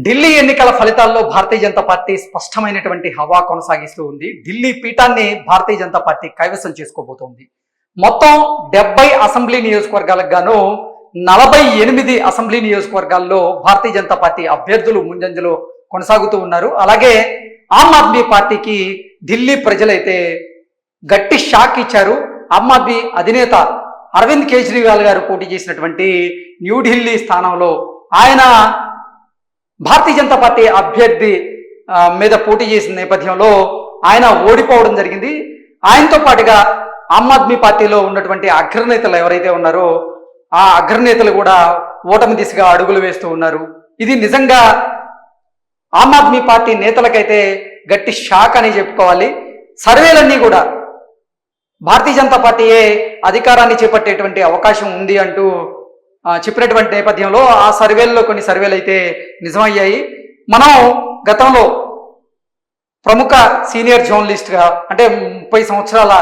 ఢిల్లీ ఎన్నికల ఫలితాల్లో భారతీయ జనతా పార్టీ స్పష్టమైనటువంటి హవా కొనసాగిస్తూ ఉంది. ఢిల్లీ పీఠాన్ని భారతీయ జనతా పార్టీ కైవసం చేసుకోబోతోంది. మొత్తం 70 అసెంబ్లీ నియోజకవర్గాలకు గాను 48 అసెంబ్లీ నియోజకవర్గాల్లో భారతీయ జనతా పార్టీ అభ్యర్థులు ముందంజలో కొనసాగుతూ ఉన్నారు. అలాగే ఆమ్ ఆద్మీ పార్టీకి ఢిల్లీ ప్రజలైతే గట్టి షాక్ ఇచ్చారు. ఆమ్ ఆద్మీ అధినేత అరవింద్ కేజ్రీవాల్ గారు పోటీ చేసినటువంటి న్యూఢిల్లీ స్థానంలో ఆయన భారతీయ జనతా పార్టీ అభ్యర్థి మీద పోటీ చేసిన నేపథ్యంలో ఆయన ఓడిపోవడం జరిగింది. ఆయనతో పాటుగా ఆమ్ ఆద్మీ పార్టీలో ఉన్నటువంటి అగ్రనేతలు ఎవరైతే ఉన్నారో ఆ అగ్రనేతలు కూడా ఓటమి దిశగా అడుగులు వేస్తూ ఉన్నారు. ఇది నిజంగా ఆమ్ ఆద్మీ పార్టీ నేతలకైతే గట్టి షాక్ అని చెప్పుకోవాలి. సర్వేలన్నీ కూడా భారతీయ జనతా పార్టీయే అధికారాన్ని చేపట్టేటువంటి అవకాశం ఉంది అంటూ చెప్పినటువంటి నేపథ్యంలో ఆ సర్వేల్లో కొన్ని సర్వేలు అయితే నిజమయ్యాయి. మనం గతంలో ప్రముఖ సీనియర్ జర్నలిస్ట్గా అంటే 30 సంవత్సరాల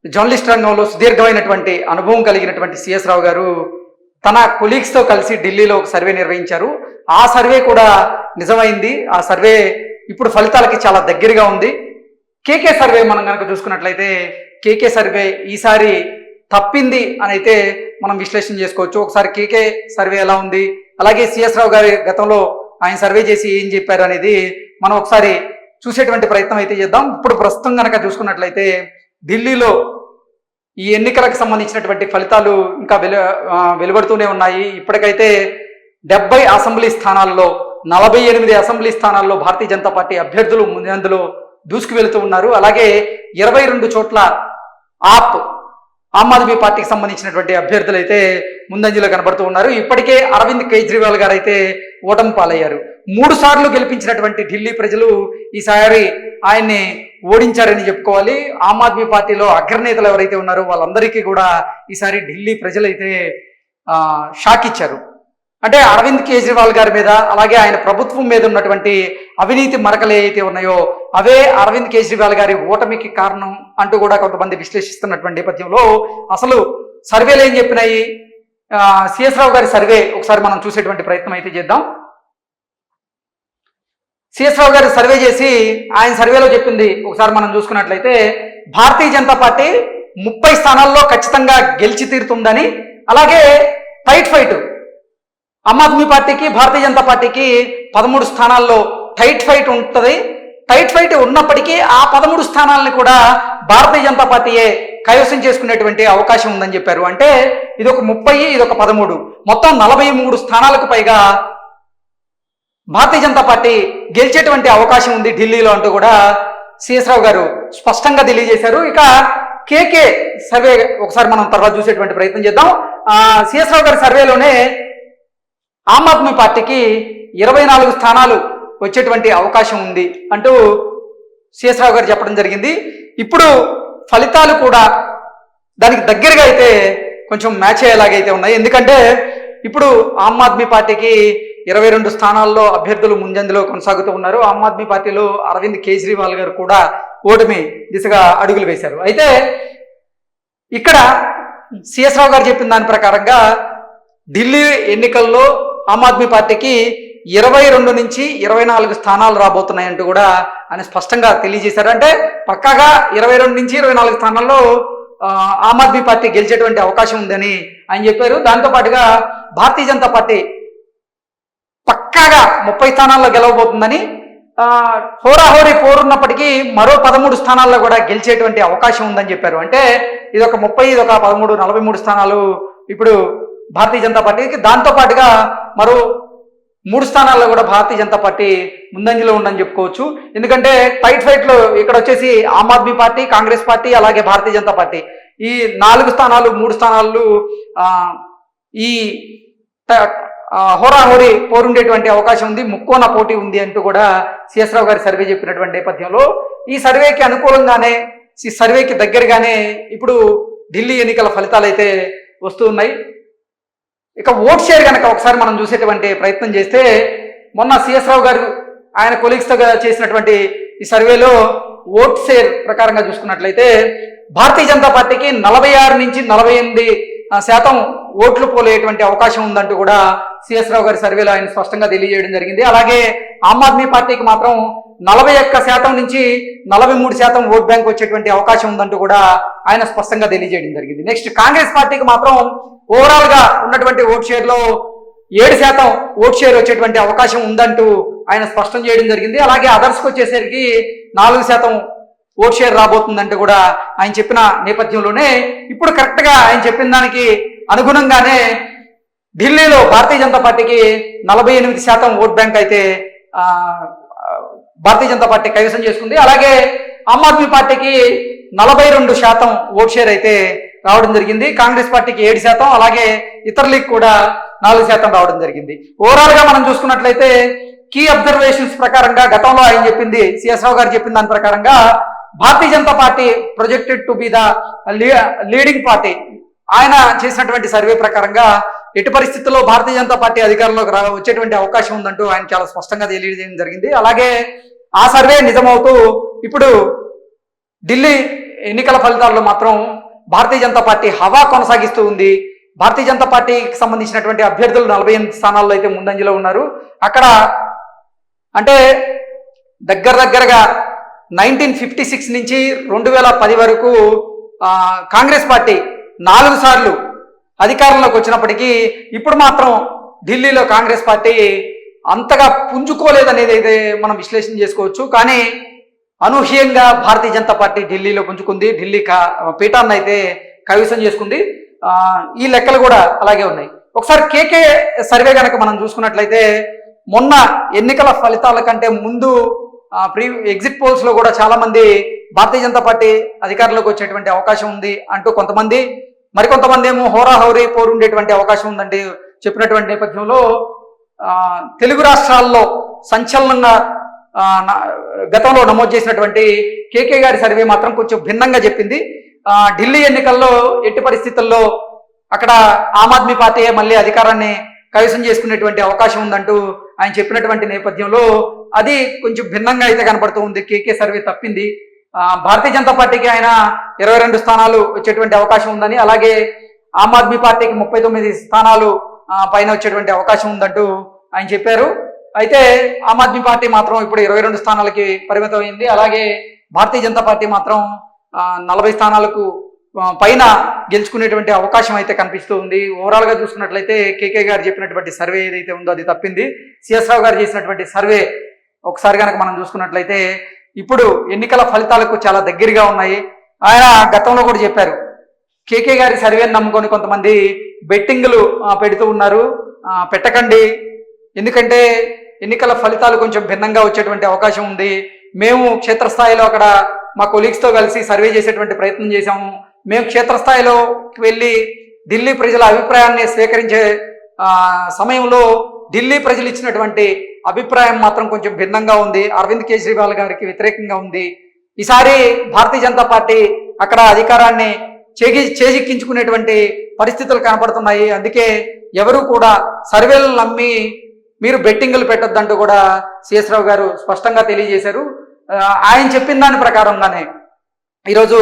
జర్నలిస్ట్ రంగంలో సుదీర్ఘమైనటువంటి అనుభవం కలిగినటువంటి సిఎస్ రావు గారు తన కొలీగ్స్తో కలిసి ఢిల్లీలో ఒక సర్వే నిర్వహించారు. ఆ సర్వే కూడా నిజమైంది. ఆ సర్వే ఇప్పుడు ఫలితాలకి చాలా దగ్గరగా ఉంది. కేకే సర్వే మనం కనుక చూసుకున్నట్లయితే కేకే సర్వే ఈసారి తప్పింది అని అయితే మనం విశ్లేషణ చేసుకోవచ్చు. ఒకసారి కేకే సర్వే ఎలా ఉంది, అలాగే సిఎస్ రావు గారి గతంలో ఆయన సర్వే చేసి ఏం చెప్పారు అనేది మనం ఒకసారి చూసేటువంటి ప్రయత్నం అయితే చేద్దాం. ఇప్పుడు ప్రస్తుతం కనుక చూసుకున్నట్లయితే ఢిల్లీలో ఈ ఎన్నికలకు సంబంధించినటువంటి ఫలితాలు ఇంకా వెలువడుతూనే ఉన్నాయి. ఇప్పటికైతే 70 అసెంబ్లీ స్థానాల్లో 48 అసెంబ్లీ స్థానాల్లో భారతీయ జనతా పార్టీ అభ్యర్థులు ముందందులో దూసుకు వెళుతూ ఉన్నారు. అలాగే 22 చోట్ల ఆమ్ ఆద్మీ పార్టీకి సంబంధించినటువంటి అభ్యర్థులు అయితే ముందంజలో కనబడుతూ ఉన్నారు. ఇప్పటికే అరవింద్ కేజ్రీవాల్ గారు అయితే ఓటమి పాలయ్యారు. 3 సార్లు గెలిపించినటువంటి ఢిల్లీ ప్రజలు ఈసారి ఆయన్ని ఓడించారని చెప్పుకోవాలి. ఆమ్ ఆద్మీ పార్టీలో అగ్రనేతలు ఎవరైతే ఉన్నారో వాళ్ళందరికీ కూడా ఈసారి ఢిల్లీ ప్రజలైతే షాక్ ఇచ్చారు. అంటే అరవింద్ కేజ్రీవాల్ గారి మీద అలాగే ఆయన ప్రభుత్వం మీద ఉన్నటువంటి అవినీతి మరకలు ఏవైతే ఉన్నాయో అవే అరవింద్ కేజ్రీవాల్ గారి ఓటమికి కారణం అంటూ కూడా కొంతమంది విశ్లేషిస్తున్నటువంటి నేపథ్యంలో అసలు సర్వేలు ఏం చెప్పినాయి, సిఎస్ రావు గారి సర్వే ఒకసారి మనం చూసేటువంటి ప్రయత్నం అయితే చేద్దాం. సిఎస్ రావు గారి సర్వే చేసి ఆయన సర్వేలో చెప్పింది ఒకసారి మనం చూసుకున్నట్లయితే భారతీయ జనతా పార్టీ 30 స్థానాల్లో ఖచ్చితంగా గెలిచి తీరుతుందని, అలాగే టైట్ ఫైట్ ఆమ్ ఆద్మీ పార్టీకి భారతీయ జనతా పార్టీకి 13 స్థానాల్లో టైట్ ఫైట్ ఉంటుంది. టైట్ ఫైట్ ఉన్నప్పటికీ ఆ 13 స్థానాలను కూడా భారతీయ జనతా పార్టీయే కైవసం చేసుకునేటువంటి అవకాశం ఉందని చెప్పారు. అంటే ఇదొక 30, ఇదొక 13, మొత్తం 43 స్థానాలకు పైగా భారతీయ జనతా పార్టీ గెలిచేటువంటి అవకాశం ఉంది ఢిల్లీలో అంటూ కూడా సిఎస్ రావు గారు స్పష్టంగా తెలియజేశారు. ఇక కేకే సర్వే ఒకసారి మనం తర్వాత చూసేటువంటి ప్రయత్నం చేద్దాం. సిఎస్ రావు గారి సర్వేలోనే ఆమ్ ఆద్మీ పార్టీకి 24 స్థానాలు వచ్చేటువంటి అవకాశం ఉంది అంటూ సిఎస్ రావు గారు చెప్పడం జరిగింది. ఇప్పుడు ఫలితాలు కూడా దానికి దగ్గరగా అయితే కొంచెం మ్యాచ్ అయ్యేలాగైతే ఉన్నాయి. ఎందుకంటే ఇప్పుడు ఆమ్ ఆద్మీ పార్టీకి 22 స్థానాల్లో అభ్యర్థులు ముందంజలో కొనసాగుతూ ఉన్నారు. ఆమ్ ఆద్మీ పార్టీలో అరవింద్ కేజ్రీవాల్ గారు కూడా ఓటమి దిశగా అడుగులు వేశారు. అయితే ఇక్కడ సిఎస్ రావు గారు చెప్పిన దాని ప్రకారంగా ఢిల్లీ ఎన్నికల్లో ఆమ్ ఆద్మీ పార్టీకి 22 నుంచి 24 స్థానాలు రాబోతున్నాయంటూ కూడా ఆయన స్పష్టంగా తెలియజేశారు. అంటే పక్కాగా 22 నుంచి 24 స్థానాల్లో ఆమ్ ఆద్మీ పార్టీ గెలిచేటువంటి అవకాశం ఉందని ఆయన చెప్పారు. దాంతోపాటుగా భారతీయ జనతా పార్టీ పక్కాగా 30 స్థానాల్లో గెలవబోతుందని, హోరాహోరీ పోరున్నప్పటికీ మరో 13 స్థానాల్లో కూడా గెలిచేటువంటి అవకాశం ఉందని చెప్పారు. అంటే ఇదొక 30, ఇదొక 13, 43 స్థానాలు ఇప్పుడు భారతీయ జనతా పార్టీకి. దాంతోపాటుగా మరో 3 స్థానాల్లో కూడా భారతీయ జనతా పార్టీ ముందంజలో ఉందని చెప్పుకోవచ్చు. ఎందుకంటే టైట్ ఫైట్లో ఇక్కడ వచ్చేసి ఆమ్ ఆద్మీ పార్టీ, కాంగ్రెస్ పార్టీ, అలాగే భారతీయ జనతా పార్టీ ఈ 4 స్థానాలు 3 స్థానాలు ఈ హోరాహోరీ పోరుండేటువంటి అవకాశం ఉంది, ముక్కోన పోటీ ఉంది అంటూ కూడా సిఎస్ రావు గారి సర్వే చెప్పినటువంటి నేపథ్యంలో ఈ సర్వేకి అనుకూలంగానే, ఈ సర్వేకి దగ్గరగానే ఇప్పుడు ఢిల్లీ ఎన్నికల ఫలితాలు అయితే వస్తూ ఉన్నాయి. ఇక ఓట్ షేర్ కనుక ఒకసారి మనం చూసేటువంటి ప్రయత్నం చేస్తే మొన్న సిఎస్ రావు గారు ఆయన కొలీగ్స్తో చేసినటువంటి ఈ సర్వేలో ఓట్ షేర్ ప్రకారంగా చూసుకున్నట్లయితే భారతీయ జనతా పార్టీకి 46 నుంచి 48% ఓట్లు పోలేటువంటి అవకాశం ఉందంటూ కూడా సిఎస్ రావు గారి సర్వేలో ఆయన స్పష్టంగా తెలియజేయడం జరిగింది. అలాగే ఆమ్ ఆద్మీ పార్టీకి మాత్రం 41% నుంచి 43% ఓట్ బ్యాంక్ వచ్చేటువంటి అవకాశం ఉందంటూ కూడా ఆయన స్పష్టంగా తెలియజేయడం జరిగింది. నెక్స్ట్ కాంగ్రెస్ పార్టీకి మాత్రం ఓవరాల్ గా ఉన్నటువంటి ఓట్ షేర్ లో 7% ఓట్ షేర్ వచ్చేటువంటి అవకాశం ఉందంటూ ఆయన స్పష్టం చేయడం జరిగింది. అలాగే అదర్స్కి వచ్చేసరికి 4% ఓట్ షేర్ రాబోతుందంటే కూడా ఆయన చెప్పిన నేపథ్యంలోనే ఇప్పుడు కరెక్ట్ గా ఆయన చెప్పిన దానికి అనుగుణంగానే ఢిల్లీలో భారతీయ జనతా పార్టీకి 48% ఓట్ బ్యాంక్ అయితే భారతీయ జనతా పార్టీ కైవసం చేసుకుంది. అలాగే ఆమ్ ఆద్మీ పార్టీకి 42% ఓట్ షేర్ అయితే రావడం జరిగింది. కాంగ్రెస్ పార్టీకి 7%, అలాగే ఇతరులకు కూడా 4% రావడం జరిగింది. ఓవరాల్ గా మనం చూసుకున్నట్లయితే కీ అబ్జర్వేషన్స్ ప్రకారంగా గతంలో ఆయన చెప్పింది, సిఎస్ రావు గారు చెప్పిన దాని ప్రకారంగా Bharatiya Janata Party projected to be the leading party. ఆయన చేసినటువంటి సర్వే ప్రకారంగా ఎటు పరిస్థితుల్లో భారతీయ జనతా పార్టీ అధికారంలోకి వచ్చేటువంటి అవకాశం ఉందంటూ ఆయన చాలా స్పష్టంగా తెలియజేయడం జరిగింది. అలాగే ఆ సర్వే నిజమవుతూ ఇప్పుడు ఢిల్లీ ఎన్నికల ఫలితాల్లో మాత్రం భారతీయ జనతా పార్టీ హవా కొనసాగిస్తూ ఉంది. భారతీయ జనతా పార్టీకి సంబంధించినటువంటి అభ్యర్థులు 48 స్థానాల్లో అయితే ముందంజలో ఉన్నారు. అక్కడ అంటే దగ్గరగా 1956 నుంచి 2010 వరకు కాంగ్రెస్ పార్టీ 4 సార్లు అధికారంలోకి వచ్చినప్పటికీ ఇప్పుడు మాత్రం ఢిల్లీలో కాంగ్రెస్ పార్టీ అంతగా పుంజుకోలేదనేది అయితే మనం విశ్లేషణ చేసుకోవచ్చు. కానీ అనూహ్యంగా భారతీయ జనతా పార్టీ ఢిల్లీలో పుంజుకుంది, ఢిల్లీ పీఠాన్ని అయితే కైవసం చేసుకుంది. ఈ లెక్కలు కూడా అలాగే ఉన్నాయి. ఒకసారి కేకే సర్వే కనుక మనం చూసుకున్నట్లయితే మొన్న ఎన్నికల ఫలితాల కంటే ముందు ఎగ్జిట్ పోల్స్ లో కూడా చాలా మంది భారతీయ జనతా పార్టీ అధికారంలోకి వచ్చేటువంటి అవకాశం ఉంది అంటూ కొంతమంది, మరికొంతమంది ఏమో హోరాహోరీ పోరుండేటువంటి అవకాశం ఉందంటే చెప్పినటువంటి నేపథ్యంలో తెలుగు రాష్ట్రాల్లో సంచలనంగా గతంలో నమోదు చేసినటువంటి కేకే గారి సర్వే మాత్రం కొంచెం భిన్నంగా చెప్పింది. ఢిల్లీ ఎన్నికల్లో ఎట్టి పరిస్థితుల్లో అక్కడ ఆమ్ ఆద్మీ పార్టీ మళ్ళీ అధికారాన్ని కైవసం చేసుకునేటువంటి అవకాశం ఉందంటూ ఆయన చెప్పినటువంటి నేపథ్యంలో అది కొంచెం భిన్నంగా అయితే కనపడుతూ ఉంది. కేకే సర్వే తప్పింది. భారతీయ జనతా పార్టీకి ఆయన 22 స్థానాలు వచ్చేటువంటి అవకాశం ఉందని, అలాగే ఆమ్ ఆద్మీ పార్టీకి 39 స్థానాలు పైన వచ్చేటువంటి అవకాశం ఉందంటూ ఆయన చెప్పారు. అయితే ఆమ్ ఆద్మీ పార్టీ మాత్రం ఇప్పుడు 22 స్థానాలకి పరిమితం అయింది. అలాగే భారతీయ జనతా పార్టీ మాత్రం 40 స్థానాలకు పైన గెలుచుకునేటువంటి అవకాశం అయితే కనిపిస్తూ ఉంది. ఓవరాల్ గా చూసుకున్నట్లయితే కేకే గారు చెప్పినటువంటి సర్వే ఏదైతే ఉందో అది తప్పింది. సిఎస్ రావు గారు చేసినటువంటి సర్వే ఒకసారి కనుక మనం చూసుకున్నట్లయితే ఇప్పుడు ఎన్నికల ఫలితాలకు చాలా దగ్గరగా ఉన్నాయి. ఆయన గతంలో కూడా చెప్పారు, కేకే గారి సర్వేని నమ్ముకొని కొంతమంది బెట్టింగ్లు పెడుతూ ఉన్నారు, పెట్టకండి, ఎందుకంటే ఎన్నికల ఫలితాలు కొంచెం భిన్నంగా వచ్చేటువంటి అవకాశం ఉంది. మేము క్షేత్రస్థాయిలో అక్కడ మా కొలీగ్స్తో కలిసి సర్వే చేసేటువంటి ప్రయత్నం చేశాము. మేము క్షేత్రస్థాయిలోకి వెళ్ళి ఢిల్లీ ప్రజల అభిప్రాయాన్ని స్వీకరించే సమయంలో ఢిల్లీ ప్రజలు ఇచ్చినటువంటి అభిప్రాయం మాత్రం కొంచెం భిన్నంగా ఉంది, అరవింద్ కేజ్రీవాల్ గారికి వ్యతిరేకంగా ఉంది. ఈసారి భారతీయ జనతా పార్టీ అక్కడ అధికారాన్ని చేజిక్కించుకునేటువంటి పరిస్థితులు కనపడుతున్నాయి. అందుకే ఎవరు కూడా సర్వేలను నమ్మి మీరు బెట్టింగులు పెట్టొద్దంటూ కూడా సిఎస్ రావు గారు స్పష్టంగా తెలియజేశారు. ఆయన చెప్పిన దాని ప్రకారంగానే ఈరోజు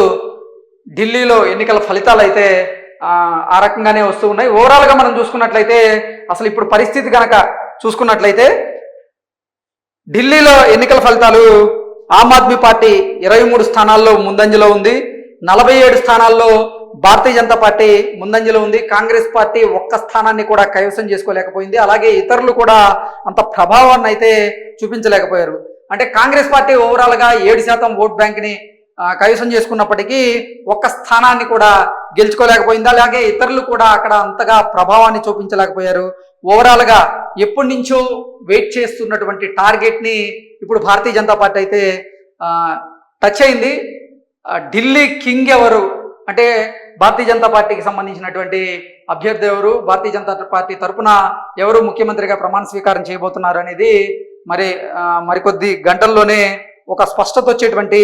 ఢిల్లీలో ఎన్నికల ఫలితాలు అయితే ఆ రకంగానే వస్తూ ఉన్నాయి. ఓవరాల్గా మనం చూసుకున్నట్లయితే అసలు ఇప్పుడు పరిస్థితి కనుక చూసుకున్నట్లయితే ఢిల్లీలో ఎన్నికల ఫలితాలు ఆమ్ ఆద్మీ పార్టీ 23 స్థానాల్లో ముందంజలో ఉంది, 47 స్థానాల్లో భారతీయ జనతా పార్టీ ముందంజలో ఉంది. కాంగ్రెస్ పార్టీ ఒక్క స్థానాన్ని కూడా కైవసం చేసుకోలేకపోయింది. అలాగే ఇతరులు కూడా అంత ప్రభావాన్ని అయితే చూపించలేకపోయారు. అంటే కాంగ్రెస్ పార్టీ ఓవరాల్ గా 7% ఓట్ బ్యాంక్ ని కైవసం చేసుకున్నప్పటికీ ఒక్క స్థానాన్ని కూడా గెలుచుకోలేకపోయింది. అలాగే ఇతరులు కూడా అక్కడ అంతగా ప్రభావాన్ని చూపించలేకపోయారు. ఓవరాల్ గా ఎప్పటి నుంచో వెయిట్ చేస్తున్నటువంటి టార్గెట్ ని ఇప్పుడు భారతీయ జనతా పార్టీ అయితే టచ్ అయింది. ఢిల్లీ కింగ్ ఎవరు అంటే భారతీయ జనతా పార్టీకి సంబంధించినటువంటి అభ్యర్థి ఎవరు, భారతీయ జనతా పార్టీ తరఫున ఎవరు ముఖ్యమంత్రిగా ప్రమాణ స్వీకారం చేయబోతున్నారు అనేది మరికొద్ది గంటల్లోనే ఒక స్పష్టత వచ్చేటువంటి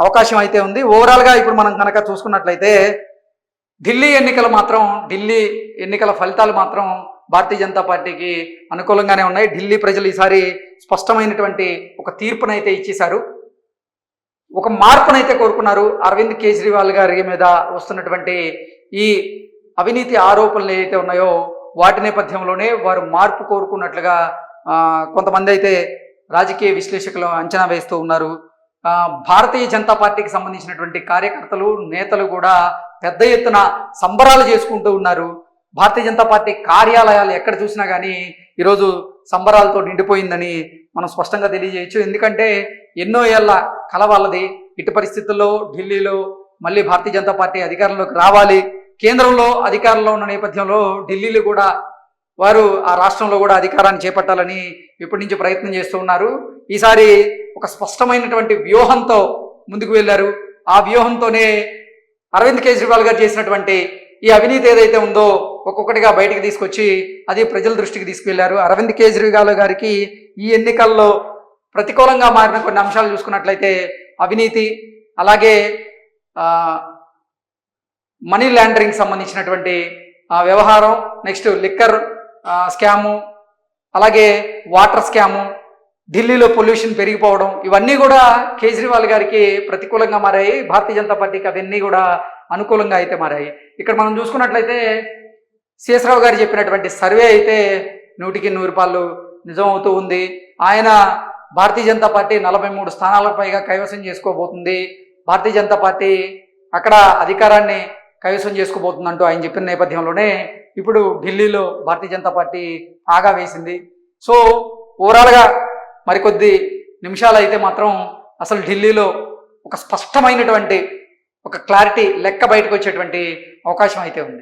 అవకాశం అయితే ఉంది. ఓవరాల్ గా ఇప్పుడు మనం కనుక చూసుకున్నట్లయితే ఢిల్లీ ఎన్నికల ఫలితాలు మాత్రం భారతీయ జనతా పార్టీకి అనుకూలంగానే ఉన్నాయి. ఢిల్లీ ప్రజలు ఈసారి స్పష్టమైనటువంటి ఒక తీర్పునైతే ఇచ్చేశారు, ఒక మార్పునైతే కోరుకున్నారు. అరవింద్ కేజ్రీవాల్ గారి మీద వస్తున్నటువంటి ఈ అవినీతి ఆరోపణలు ఏవైతే ఉన్నాయో వాటి నేపథ్యంలోనే వారు మార్పు కోరుకున్నట్లుగా కొంతమంది అయితే రాజకీయ విశ్లేషకులు అంచనా వేస్తూ ఉన్నారు. భారతీయ జనతా పార్టీకి సంబంధించినటువంటి కార్యకర్తలు నేతలు కూడా పెద్ద ఎత్తున సంబరాలు చేసుకుంటూ ఉన్నారు. భారతీయ జనతా పార్టీ కార్యాలయాలు ఎక్కడ చూసినా కానీ ఈరోజు సంబరాలతో నిండిపోయిందని మనం స్పష్టంగా తెలియజేయచ్చు. ఎందుకంటే ఎన్నో ఏళ్ల కల వాళ్ళది. ఇటు పరిస్థితుల్లో ఢిల్లీలో మళ్ళీ భారతీయ జనతా పార్టీ అధికారంలోకి రావాలి, కేంద్రంలో అధికారంలో ఉన్న నేపథ్యంలో ఢిల్లీలో కూడా వారు ఆ రాష్ట్రంలో కూడా అధికారాన్ని చేపట్టాలని ఇప్పటి నుంచి ప్రయత్నం చేస్తూ ఉన్నారు. ఈసారి ఒక స్పష్టమైనటువంటి వ్యూహంతో ముందుకు వెళ్ళారు. ఆ వ్యూహంతోనే అరవింద్ కేజ్రీవాల్ గారు చేసినటువంటి ఈ అవినీతి ఏదైతే ఉందో ఒక్కొక్కటిగా బయటికి తీసుకొచ్చి అది ప్రజల దృష్టికి తీసుకువెళ్లారు. అరవింద్ కేజ్రీవాల్ గారికి ఈ ఎన్నికల్లో ప్రతికూలంగా మారిన కొన్ని అంశాలు చూసుకున్నట్లయితే అవినీతి, అలాగే మనీ లాండరింగ్ సంబంధించినటువంటి వ్యవహారం, నెక్స్ట్ లిక్కర్ స్కాము, అలాగే వాటర్ స్కాము, ఢిల్లీలో పొల్యూషన్ పెరిగిపోవడం, ఇవన్నీ కూడా కేజ్రీవాల్ గారికి ప్రతికూలంగా మారాయి. భారతీయ జనతా పార్టీకి అవన్నీ కూడా అనుకూలంగా అయితే మారాయి. ఇక్కడ మనం చూసుకున్నట్లయితే శేషరావు గారు చెప్పినటువంటి సర్వే అయితే 100కి 100 నిజం అవుతూ ఉంది. ఆయన భారతీయ జనతా పార్టీ 43 స్థానాలకు పైగా కైవసం చేసుకోబోతుంది, భారతీయ జనతా పార్టీ అక్కడ అధికారాన్ని కైవసం చేసుకోబోతుందంటూ ఆయన చెప్పిన నేపథ్యంలోనే ఇప్పుడు ఢిల్లీలో భారతీయ జనతా పార్టీ ఆగా వేసింది. సో ఓవరాల్గా మరికొద్ది నిమిషాలు అయితే మాత్రం అసలు ఢిల్లీలో ఒక స్పష్టమైనటువంటి ఒక క్లారిటీ లెక్క బయటకు వచ్చేటువంటి అవకాశం అయితే ఉంది.